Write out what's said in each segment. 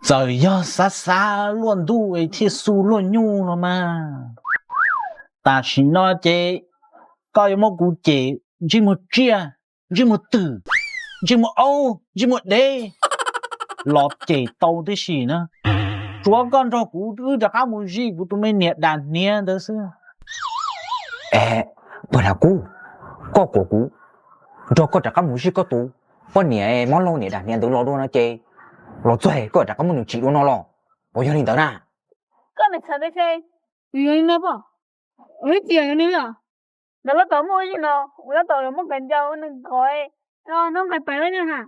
Trời ơi, xa luôn đu ấy thì su luôn nhu rồi mà. Ta chỉ nói chế, coi một cụ chế, chỉ một chia, chỉ một tử, chỉ một ô, chỉ một đê. Lọp chế tàu tới xì nữa. Chúa con cho cụ thứ đã có một gì của tụi mình nhiệt đàn nhiệt đó xưa. Ê, bữa nào cú, có của cú, cho có trả các mũ sĩ có tụ, có nhẹ món lâu nhẹ đàn nhẹ tự lo luôn nó chê, lo chơi có trả các mũ chỉ luôn nó lo, bây giờ đi tới nè. Con này thật đấy chơi, người nó bỏ, ấy tiền nữa à? Đó là tao mua gì nó, nó tao là mua cái dầu nó coi, nó phải phải đấy nữa hả?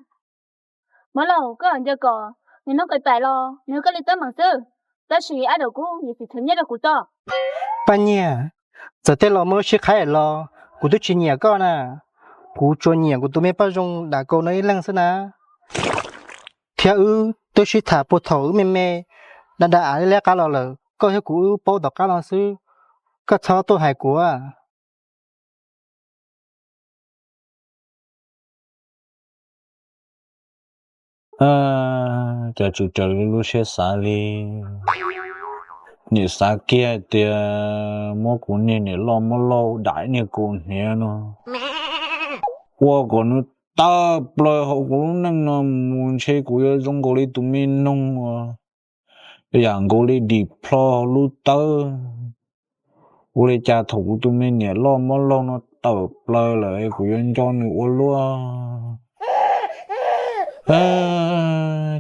Mới lâu có anh chưa có, nhưng nó cái tài lo, nếu có lý tới bằng sư, ta suy ai đâu cũng như thì thứ nhất là của tao. Ba nhỉ, giờ tết lo mới sẽ khai lo, cụ tôi chỉ nhỉ con à, cụ cho nhỉ cụ tôi mấy bao dung đã câu nói lăng sơn à. Theo tôi sẽ thả bộ thầu mê, đã ai lẽ cá lo lờ, có hiểu cụ bao đọc cá lo sư, có cho tôi hại cụ à. Chờ chú chờ lúc xe xa đi. Nè xa kia thì mua của nè nè lo mua lâu đại nè của nè nó. Qua của nó ta bơi họ cũng năng nó muốn chơi của yo trong của đi tụi mình nông dạng của đi đi plo lúc tơ của đi cha thủ tụi mình nè lo mua lâu nó tập bơi lại của yo cho nữa luôn.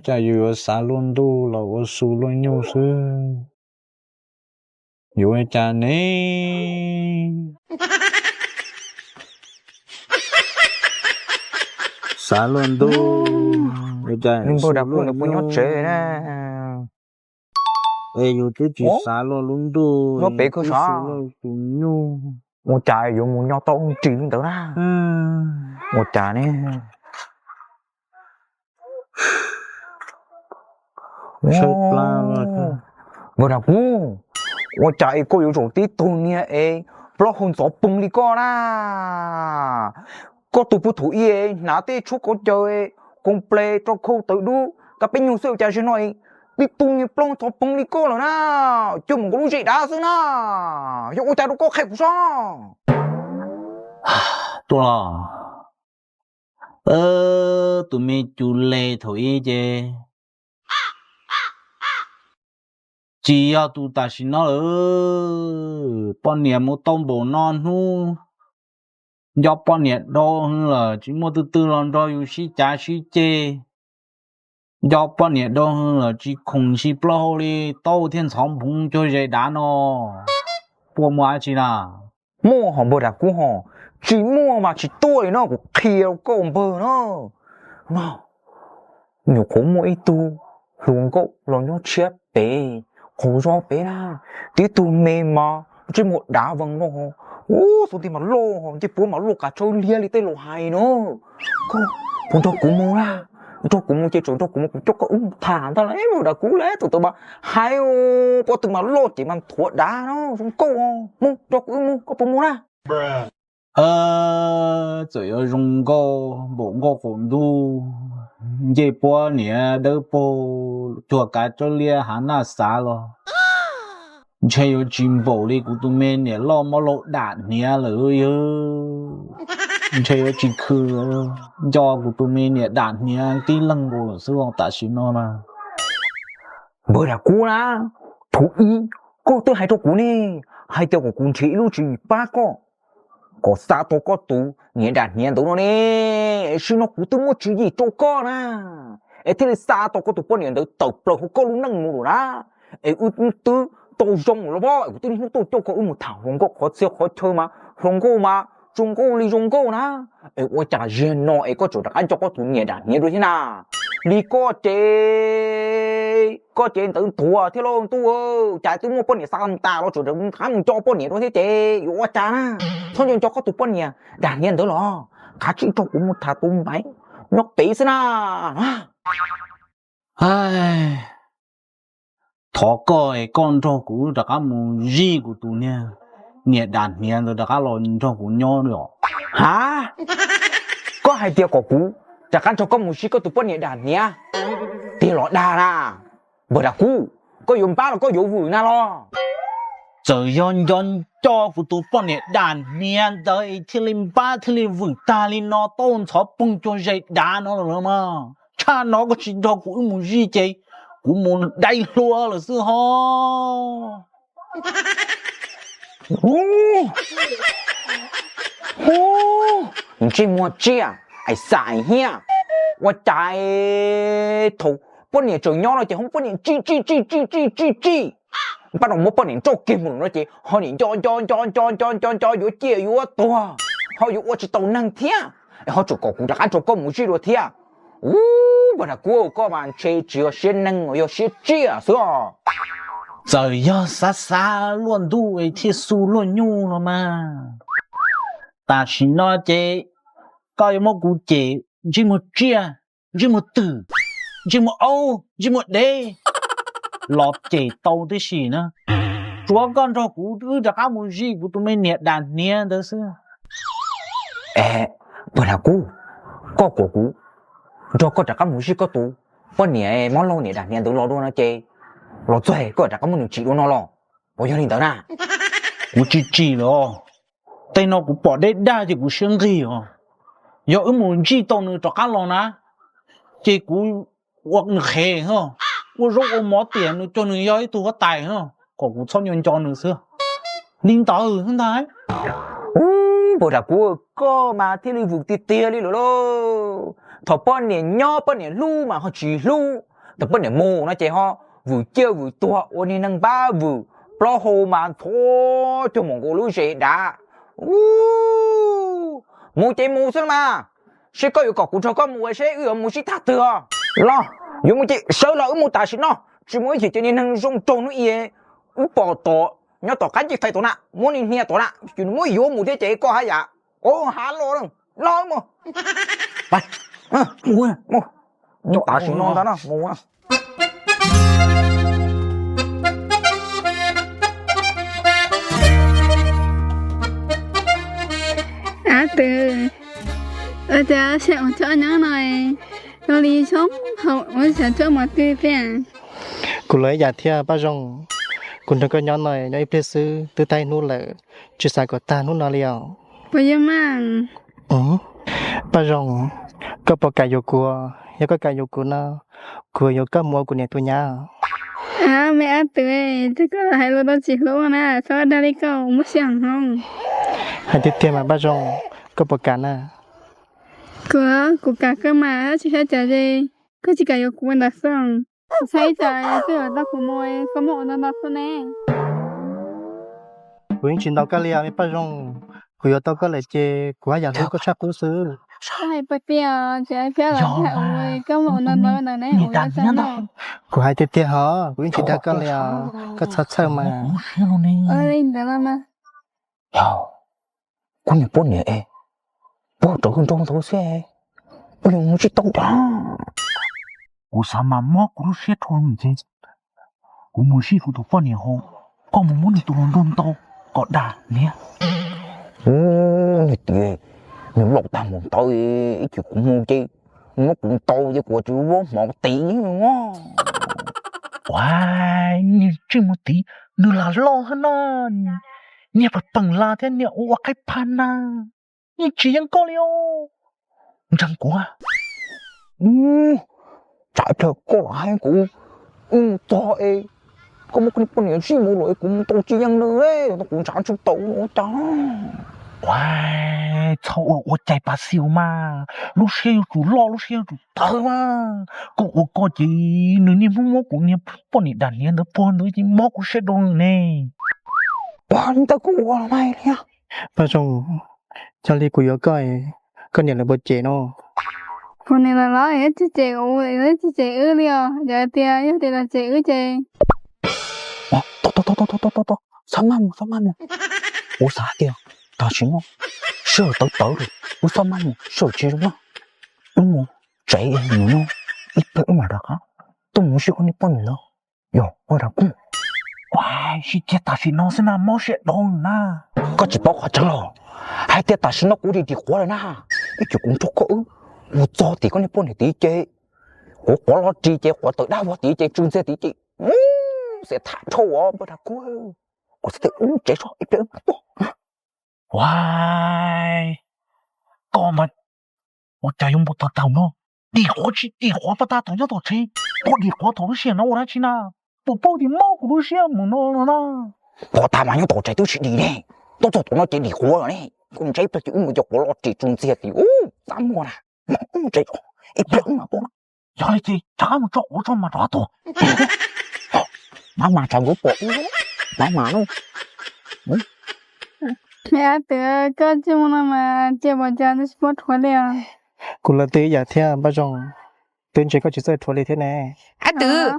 Chả dù xa luôn tu là có su luôn nhau sư dù ai cha nè xa luôn tu Nhưng bữa nào cú nó cũng nhót chơi nè. ê dù chứ chỉ xa luôn tu Nó bé cơ sao? Một trái dù một nhót to ông chỉ tới nè. Một trái nè. Sớt la rồi bữa nào cú, một trái có yếu tí tu nha ê, lo hồn gió bung đi con à, có tụ phụ thủ ye, nã tê chú có chơi, con play cho khâu tự đu, các bên nhiều sự chơi cho nói, đi tu như plong gió bung đi con rồi na, chứ mình có lúc gì đã xưa na, chứ ôi trời nó có khép sao? tu lo tụi mình chú lê thôi chứ chỉ要tu ta xin nó bọn niệm một tông bổ non hu do bọn niệm đo là chỉ một từ lần đo yêu sĩ trả sĩ chê do bọn niệm đo là chỉ không sĩ bao đi tàu thiên sống bùng cho dễ đá nó bộ mua chỉ là Mua họ bữa nào cú họ, chỉ mua mà chỉ tôi nó cũng khiêu con bờ nó, mà nhiều khổ mua ít tu, luôn có lo nhót chết bé. Khổ do bé na, tí tu mềm mà, chỉ một đá văng nó, số tiền mà lô, chỉ bố mà lô cả trâu lia li tê lô hay nó, không, bố cho cú mua la, cho cú mua chơi trốn cho cú mua cho có thả ta lấy mà đã cú lấy tụi tôi mà hay có từng mà lô chỉ mà thua đá nó, không câu mua cho cú mua có bố mua la. chỉ có dùng cô bộ cô phụng tu dễ bỏ nè đỡ bộ chùa cả cho lia hắn là xa rồi chơi ở chim bộ đi của tụi mình nè lo mà lộ đạn nè lỡ chơi ở chim khư cho của tụi mình nè đạn nè tí lăng bộ sư ông ta xin nó mà bữa nào cú na, thú y, cô tôi hay cho cú nè, hay tiêu của cú chỉ luôn chỉ ba có sao tôi có tú nhẹ đàn nhẹ tú nó nè, chứ nó cú tôi mua chỉ gì cho con à, ấy thế là sao tôi có tú con nhẹ tú tập rồi không có lúc năng mua đó, ấy tôi tôi dùng rồi bao, tôi tôi cho có một thằng không có khó chơi khó chơi mà, không có mà trung cô đi trung cô na, ấy ôi chả riêng nó ấy có chỗ đặc ăn cho có tú nhẹ đàn nhẹ rồi thế nào, đi có chế tự thua thế luôn tu ơi, chạy tôi mua con nhẹ sao ta nó chỗ được khám cho con nhẹ đó thế chế, ôi chả na. Thôi cho có tụi con nhà đàn nhiên tới lo cả chỉ cho cũng một thà tụm bánh nhóc tí xí na ai thọ coi con cho cú đã có một gì của tụi nè nhẹ đàn nhẹ rồi đã có lo cho cú nhỏ nữa hả có hai tia của cú chắc chắn cho có một gì có tụi con nhẹ đàn nhé tia lọ đà na bữa đã cú có dùng ba là có dùng vừa na lo giờ yon yon cho phụ tụ bọn này đàn niên đời thì linh ba thì linh vững ta linh nó tôn chó bung cho dây đá nó rồi mà cha nó có chuyện cho cũng muốn gì chứ cũng muốn đầy lúa là sư ho你这么这样哎啥呀我在头半年做鸟了就半年叽bắt đầu một年做金门了就后年做有借有多好有我只都能听然后做个古代做个母鸡了听我的姑个嘛这只要学能我要学这是吧giờ giờ xa luôn đuổi thì su luôn nhu rồi mà ta chỉ nói chế coi một cụ chế chỉ một chia chỉ một từ chỉ một ô chỉ một đê lọp chế tàu thế gì nữa chúa con cho cụ thứ đã có một gì của tụi mình nhiệt đàn nhiệt đó xưa bữa nào cú có của cú cho có đã có một gì có tụ bữa nhiệt món lâu nhiệt đàn nhiệt tụ lo luôn nó chế lo chơi có đã có một chỉ luôn nó lo bao nhiêu tiền đó nè cụ chỉ rồi tay nó cũng bỏ đấy đa thì cũng xương gì hả giờ ở muốn chỉ tao nữa cho cá lon á chỉ cũng hoặc nữa khề hả我如果冇tiền nữa cho người yêu tôi có tài hả có cũng cho nhân cho nữa xưa领导ở hiện tại bữa đã cú có mà thì đi vụ tiền đi rồi thọ bao nhiêu nhỏ bao nhiêu lu mà họ chỉ lu thọ bao nhiêu mồ nó chỉ họ vụ chơi vụ tua ôn đi năng ba vụ lo hồ mà thôi cho một cô lu gì đã mua chơi mua xem mà sẽ có yêu cầu của cho con mua sẽ yêu mua sẽ thắt thừa lo yêu mua chơi sợ là mua tài xỉn nó chỉ muốn chỉ cho nên năng dùng trồng nó ye bỏ tổ nhớ tổ cái gì phải tổ nè muốn đi nghe tổ nè chỉ muốn yêu mua thế chơi có hay dạ ô há lo đâu lo màไปmua mua tài xỉn nó đó nó mua từ ở nhà sẽ cho nó này nó đi sống hậu nó sẽ cho một tư tiền cụ lấy giả thia ba rong cụ đừng có nhỏ này nói biết sư từ tay nô lệ chỉ sai của ta nô nào liao bây giờ mang ba rong có bỏ cả yêu của ya có cả yêu của nó của yêu có mua của nhà tôi nhà mẹ từ thế có là hai lô đó chỉ lô nè sao đây đi câu mất chẳng không hai tiếp theo mà ba rong có bỏ cả nè của cả cơ mà chỉ hay trả gì cứ chỉ cả yêu của mình xong thấy trời cứ ở đó của môi có một nó đó thôi nè của những chuyện đó cái liao mấy ba rong của yêu tao có lại chơi của nhà tôi có chắc cố sư hai bữa bia chơi bia là ôi có một nó đó nè ôi sao nó của hai tiếp theo hả của những chuyện đó có liao có thật sao mà lên đó mà con nhà bố nhẹ bố trở con trong thấu xe bố muốn chỉ tông đó cú sao mà móc cú xét thôi mình chứ cú muốn xí phụ thuộc vào nhiều hồ con muốn đi tụi nó đâm tao có đà nè thì những lộc ta muốn tôi ít chuyện cũng mua chi nó cũng tôi với của chú bố 1 tỷ luôn á wow nhìn chỉ 1 tỷ nữa là lo hơn nó nhẹ bật bằng la thế nhẹ qua cái pan na nhẹ chỉ ăn có liêu chẳng quá chạy theo có hai cụ to ê có một cái con gì mua rồi cũng tôi chỉ ăn nữa ấy nó cũng chẳng chịu tẩu nữa chó wow cháu ở chạy bà siêu mà lúc siêu chủ lo lúc siêu chủ thơ mà có chỉ nửa niệm không mua cũng niệm bọn này đàn niệm đó bọn nữa chỉ mua cũng sẽ đông nè bọn ta cũng qua mày nè ba rong cho đi của yêu coi con nhà là bớt chế nó con này là nói hết chứ chị ơi hết chứ chị ư liao giờ thì là chị ư chị to sao mà ủa sao kìa ta xin không sợ tới rồi ủa sao mà sợ chi đúng không đúng không chạy em nữa ít bữa mà được hả tôi muốn xin con đi bọn nữa yo ôi đã cũng wow chị chết ta xin nó sẽ làm món sẽ đông na có chỉ bảo họ chẳng lo hai tiết ta xin nó cũng đi quá rồi na ít chuyện cũng chốt có ư một giờ thì con đi bọn này tí chơi 我老姐姐我tới đâu chị chị trương xe chị sẽ thả thâu bữa nào cô sẽ chạy số ít nữa Why? Còn mà, 我家用不到刀呢，你活去，你活不大，等下多吃，我你活头先了，我来去哪？不包的毛骨都羡慕了呢。我大晚上多chạy tới chuyện đi nè tôi cho tụi nó chạy đi khóa rồi nè con chạy tới chuyện cho nó chạy trương xe thì dám mua nè chạy ít nữa mà bố要来这，咱们找我这么抓多。妈妈找我bỏ妈妈luôn mẹ tớ có chứ mà chơi bỏ cha nó sport thôi đi à cú là tới giờ theo bao giờ tên chơi có chỉ chơi thua thế này à từ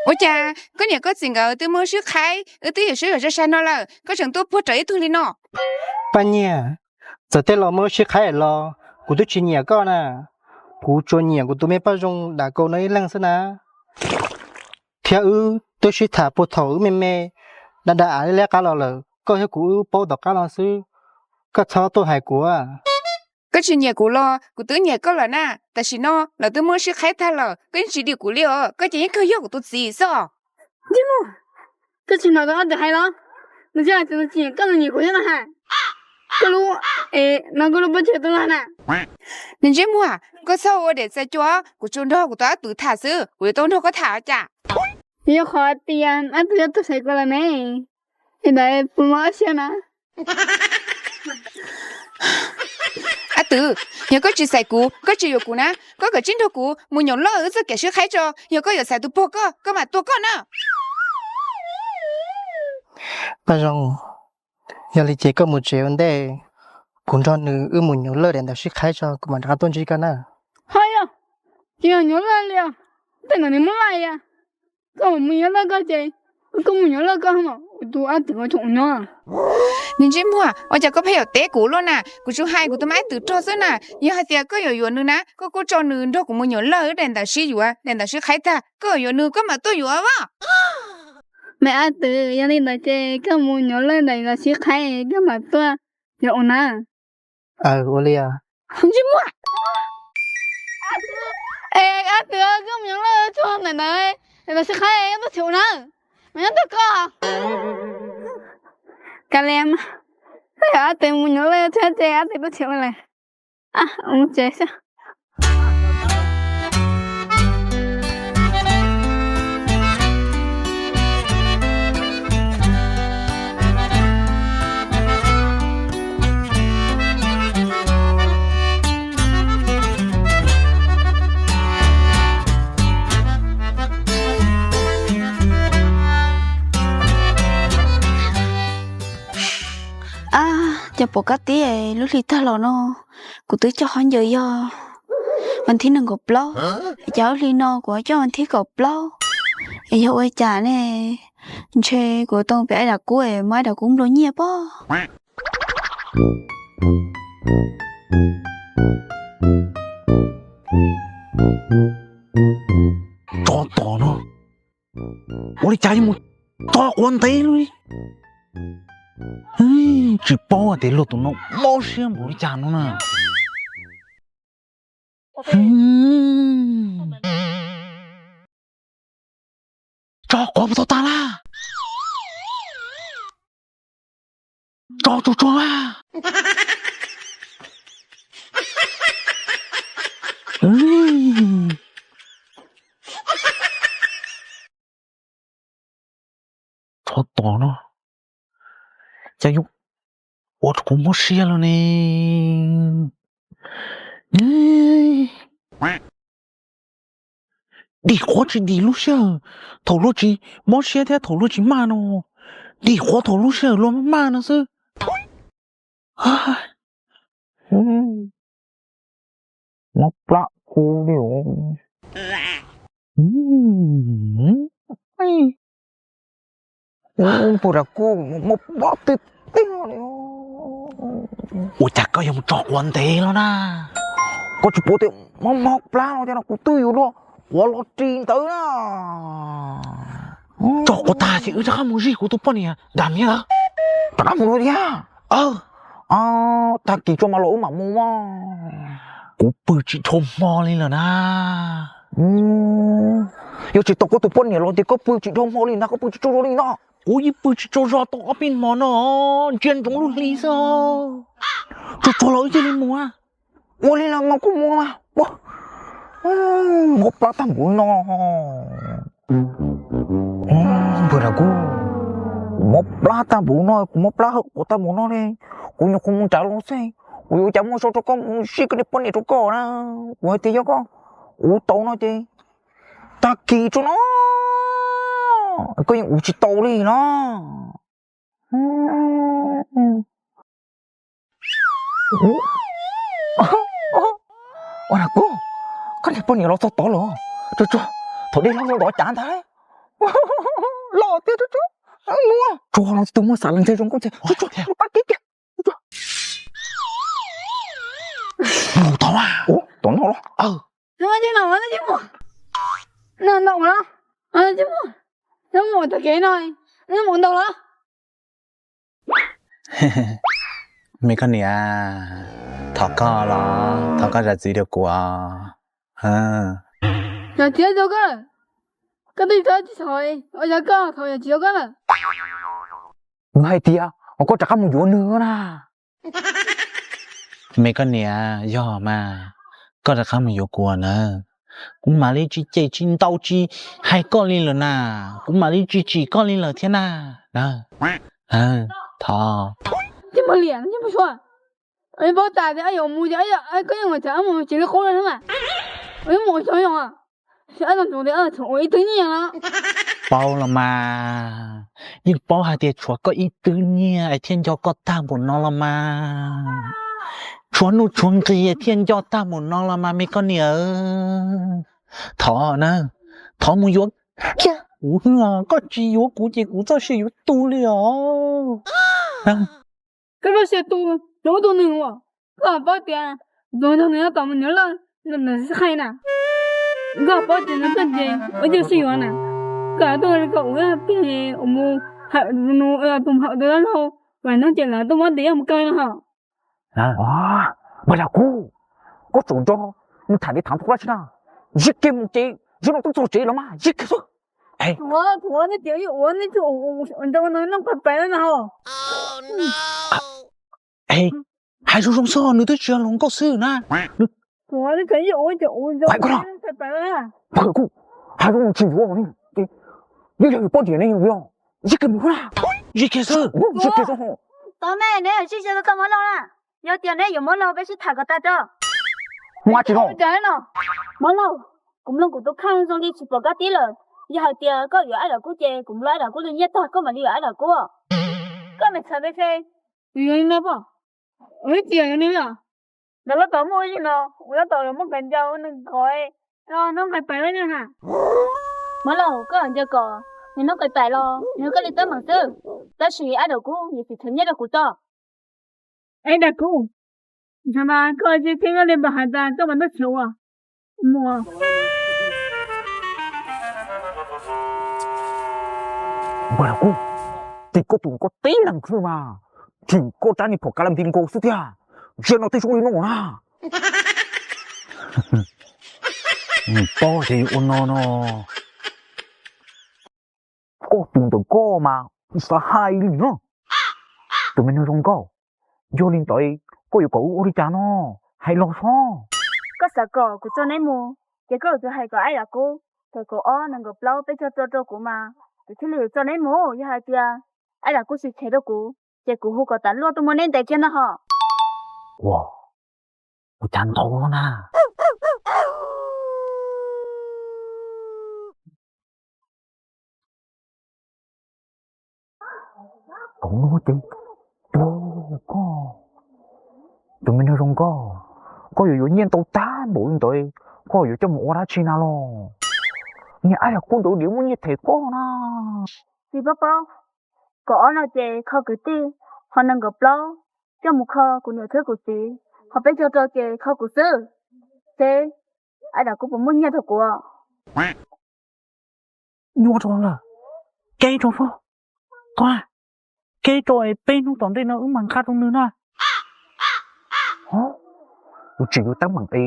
ôi cha có nhà có chuyện ở từ mua sữa khai ở từ sữa ở trên nó là có chẳng tôi mua trái thôi đi nó bao nhiêu giờ tới lo mới sẽ khai lo cú tôi chỉ nhà con nè cú cho nhà cú tôi mấy bao giờ đã câu nói lăng sơn à theo tôi sẽ thả bộ thầu mẹ đã ai lẽ cá lo có hay cú bao đọc cá lo sư có cho tôi hay cú à có chuyện nhà của lo của tứ nhà có là na tại vì nó là tôi mua sữa khai thay là cái chỉ điều của liệu có chỉ cái yêu của tôi gì sao chứ mà cái chuyện nào đó được hay lắm nó chỉ là chuyện cái gì của nó hay cái lúc nó cái lúc bắt chuyện tôi là nè nên chứ mua có sao để sẽ cho của chúng đó của tôi tự thả sư của tôi đâu có thả chả giờ khó tiền anh tôi thấy cái là này hiện tại phụ nữ xem nè à từ nhà có chỉ xài cũ có chỉ có cũ nè có cái chính thôi cũ muốn nhổ lỡ ở giữa cái sữa khai cho nhà có xài tôi po có mà tôi có nè bao giờ giờ lý chỉ có một triệu vấn đề cũng cho nữ muốn nhớ lỡ đến đó sẽ khai cho của mình đã tuân chỉ cái nào hay à chỉ là nhớ lại liền tên là你们来呀跟我们原来个姐跟我们原来个什么tôi ăn từ cái chỗ nhỏ nên chứ mua ở nhà có phải ở té cũ luôn nè của chú hai của tôi mãi từ cho xưa nè nhưng hai tiệt có nhiều nữa nè có cô cho nữ đó cũng muốn nhớ lỡ đến đó xí dùa đến đó xí khai ta có nhiều nữa có mà tôi dùa vào mẹ ăn từ gia đình là chị cái muốn nhớ lên này là sẽ khai cái mà tôi nhớ nè Olia không chứ mua ăn từ cái muốn nhớ lên cho này này là sẽ khai nó chịu nè mẹ nhớ được không cái em ăn từ muốn nhớ lên cho chị ăn từ nó chịu này à ông chị sao cho bộ cá tí lúc đi ta lò nó của tứ cho hắn giờ mình thấy nó gộp lâu cháu đi nó của cho mình thấy gộp lâu giờ ơi chả nè chơi của tôi bé đã cú mai đã cũng rồi nhẹ bó cho to nó, tôi chạy một to quan tay luôn đi. Chỉ bao để lột tụi nó mau xem bố đi chán nó nè. Cho có một ta là cho à. Cho to nó. Chả dục ột cũng mất xe rồi nè. Đi khó chỉ đi lúc xưa thầu lúc chỉ mất xe theo thầu lúc chỉ mà nó đi khó thầu lúc xưa luôn mà nó chứ nó bạ cô điều phụ ra cô một bó tít tít rồi ôi chắc có dùng trọ quan thế đó nè có chụp bố tiệm mọc lá nó cho nó cũng tươi luôn quá lo trình tới đó trọ của ta chỉ chắc không gì của tôi bao nhiêu đam nhá tao đâm rồi đi à ta chỉ cho mà lỗ mà mua mà của bự chỉ thôm mò lên là na Yo chỉ tao có tụi bọn này rồi thì có bự chỉ đông mồi na có bự chỉ trâu rồi na. Ủa gì bự cho rõ tao ở bên mà nó chuyện trong lúc lý sao cho lỗi cho lên mua Ủa lên là mà cũng mua mà. Một bao tam bún nó. Bữa nào cũng một bao tam bún nó, một bao của tam bún nó đi. Cũng không muốn trả luôn xe. Ủa chẳng muốn số cho con xí cái bọn này cho con na. Ủa thì cho con. Ủa tao nói chứ. Ta kỳ cho nó. Có những ủa chỉ tao đi nó. Ủa là cô. Cái này bọn này lo tao tỏ rồi. Cho. Thôi đi lo đỏ chán thế. Lo thế cho. Mua. Cho nó tôi mua xả lần chơi trong con chơi. Cho. Bắt kìa. Ngủ tao à. Ủa tao nó lo. nó chứ nào nó chứ mà nó đâu đó chứ mà nó ngồi tại cái này nó muốn đâu đó mấy con này à thọ có ra gì được của à giờ chia cho cái gì đó chứ thôi ở nhà có thôi chia cái là Ngay tia. Có chắc không muốn nữa nè. mấy con này à do mà có ra không nhiều của nữa cũng mà đi chỉ chín tàu chỉ hai con lên rồi nè cũng mà đi chỉ con lên rồi thế nào đó thọ chứ mà liền chứ mà xóa ấy bao tài thì ai dùng mua ấy ai có những người trả mà chỉ là khó lên mà ấy mua cho用啊sẽ làm chủ để ở chỗ ấy tự nhiên đó bao là mà nhưng bao hai tiền chúa có ý tự nhiên ai thiên cho có ta một nó là mà chúa nu chuông kia thiên cho ta một nó là mà mấy con nhớ thọ nè thọ muốn vô có chi vô cụ chỉ cụ cho sự vô tu liệu cái đó sẽ tu đâu tu nữa mà có bao tiền rồi thằng này tao mình nhớ là sẽ hay nè có bao tiền nó cần gì ở chỗ xí nè cả tôi cậu cái tiền mua hạt nó tụm hạt đó đâu và nó chỉ là tôi muốn để một cây nữa hả Mà là cô. Có chuẩn cho. Nhưng thằng đi thắng thuốc ra chứ nào. Giết kia một chế. Giết nóต้องchế lắm mà. Giết kia thôi. Ê. Thua nó chỉ uống nó chứ uống đâu nó còn bé nào ê hai số trong số nữa tôi chưa lòng có sự nè thua nó cái gì uống chứ uống đâu nó còn bé à Bởi cô. Hai đứa chỉ vô đi. Bây giờ bao tiền này nhiều không? Giết kia một ra. gì kia sự Giết kia thôi. Tao mẹ này chỉ cho tao món đâu nè. Nhớ tiền đấy dùng món đâu bé sẽ thả cái ta cho. Ngoa chỉ đâu. cái nào món đâu cũng luôn cũng tôi khăn xong đi chụp vào cái tí rồi giờ hai tiền có ai là cô chơi cũng lại là cô lên nhất thôi có mà đi ai là cô có mày sao đấy thế người nào bảo ấy tiền này à nó tao mua gì nó nó tao là mất tiền cho nên coi nó phải phải đấy hả Món đâu có ăn cho cò. Nhưng nó cái tài lo. Nếu có đi tới bằng sư. Ta suy ai đâu cũng như thì thứ nhất là của tao. ấy đã cô sao mà coi gì thế nó lên bảo hạt ta cho mà nó chịu à mua Mà là cô. Thì cô tụi có tí lần thôi mà. Thì cô trả đi phục cả làm tin cô sức thia. Giết nó tới xuống đi nó à. bao thì nó Cô tìm tụi cô mà. Sao hai đi nữa. Tụi mình không có. Vô lên tới. Cô yêu cầu đi trả nó. Hay lo sao. Có sợ cò của cho nên mua. Chỉ có tôi hay có ai là cô. Thì cô ó nâng gặp lâu bé cho cô mà. Thì thứ liều cho nên mua. Như hai tia. Ai là cô suy thế đâu cô. Chỉ cô hô có tán luôn tôi muốn nên tại trên nó hả. Wow. Cô chẳng thấu nè. Cũng nói chứ. Có. Tụi mình không có dù nhiên tao tá bụi tụi. Có dù cho một ra chi nào lo. Nhưng ai là con tụi điểm muốn như thế có nè. Vì bác bao. Có nó chè khó cứ ti. Họ nâng gặp lâu. Cho một kho của nửa thứ của chị. Họ bé cho chè khó của sư. Thế. Ai là cũng muốn nhớ thật của. nhua rồi là cây rồi phải qua cây rồi bên nó toàn đây nó ứng bằng khát trong nữa nè Hả? Tôi chỉ yêu tắm bằng y.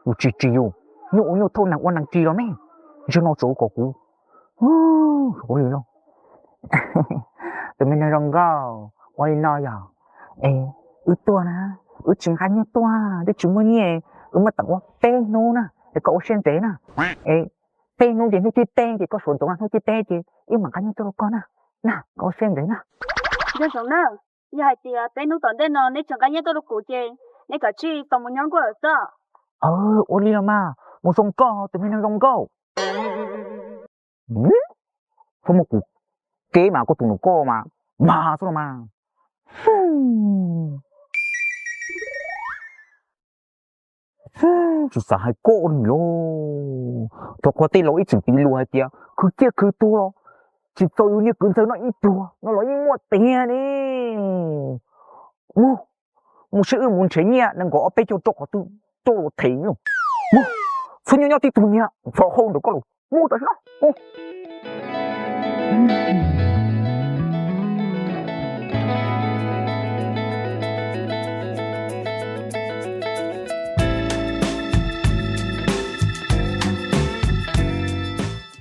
Tôi chỉ yêu. nhụ thôn nàng quan nàng chi đó mẹ cho nó chỗ của cú có gì đâu tụi mình đang rong gao quay nói à ê tua na chính hai tua để chúng mình nhé mà tặng qua tên nô na để cậu xem tế na ê tên nô thì nó chỉ tên thì có số tổng nó chỉ tên thì nhưng mà cái tua con na cậu xem đấy na dân sống nữa giờ hai chị tên nó tận tên nó nên chẳng cái nhất tôi được cụ chê nên cả chi tổng một nhóm của ở sao ô li mà một sông co tụi mình đang rong gao không một cú kế mà có tụi nó co mà sao mà chỉ sợ hai con lo tôi có tên lỗi chừng tí lùa hay kia cứ tua chỉ tôi như cứ thấy nó ít tua nó nói một tiền đi một sự muốn chế nhẹ nên có bé cho tôi tôi thấy luôn phân nhau nhau thì tụi nhẹ phở không được có luôn mua tới nó